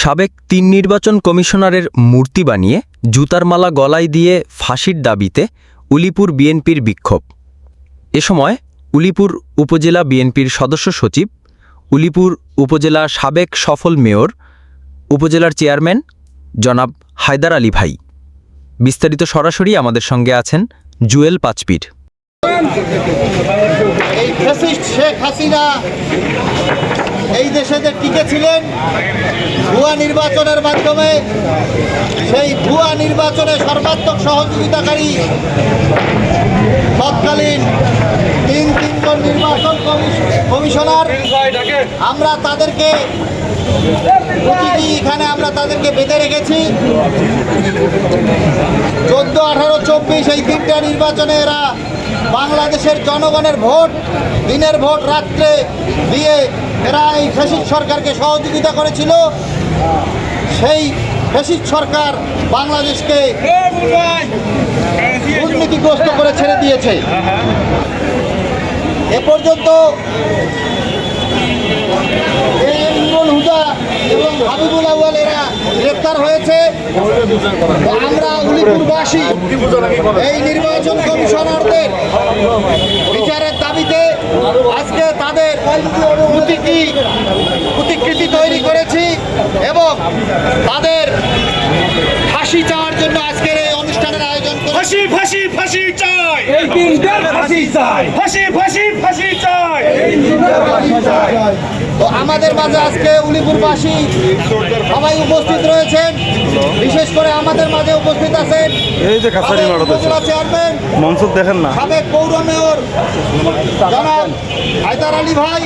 সাবেক ৩ নির্বাচন কমিশনারের মূর্তি বানিয়ে জুতার মালা গলায় দিয়ে ফাঁসির দাবিতে উলিপুর বিএনপির বিক্ষোভ। এ সময় উলিপুর উপজেলা বিএনপির সদস্য সচিব, উলিপুর উপজেলা সাবেক সফল মেয়র, উপজেলার চেয়ারম্যান জনাব হায়দার আলী ভাই। বিস্তারিত সরাসরি আমাদের সঙ্গে আছেন জুয়েল পাঁচপীর। এই ফ্যাসিস্ট শেখ হাসিনা এই দেশে যে টিকেছিলেন ভুয়া নির্বাচনের মাধ্যমে, সেই ভুয়া নির্বাচনে সর্বাত্মক সহযোগিতাকারী তৎকালীন তিনজন নির্বাচন কমিশনার, আমরা তাদেরকে এখানে তাদেরকে বেঁধে রেখেছি। 14, 18, 24 এই তিনটা নির্বাচনে এরা বাংলাদেশের জনগণের ভোট, দিনের ভোট রাত্রে দিয়ে এরা এই ফ্যাসিস্ট সরকারকে সহযোগিতা করেছিল। সেই ফ্যাসিস্ট সরকার বাংলাদেশকে দুর্নীতিগ্রস্ত করে ছেড়ে দিয়েছে। এ পর্যন্ত হুদা এবং হাবিবুল আউয়াল এরা গ্রেপ্তার হয়েছে। আমরা উলিপুরবাসী এই নির্বাচন কমিশনারদের বিচারের দাবিতে আজকে তাদের প্রতিকৃতি তৈরি করেছি এবং তাদের ফাঁসি চাওয়ার জন্য আজকের এই অনুষ্ঠানের আয়োজন করেছি। ফাঁসি ফাঁসি ফাঁসি চাই, এই তিনটার ফাঁসি চাই, ফাঁসি ফাঁসি ফাঁসি চাই। তো আমাদের মাঝে আজকে উলিপুরবাসী সবাই উপস্থিত রয়েছেন। বিশেষ করে আমাদের মাঝে উপস্থিত আছেন উপজেলা চেয়ারম্যান, মনসুর দেখেন না, সাবেক পৌর মেয়র জনাব হায়দার আলী ভাই।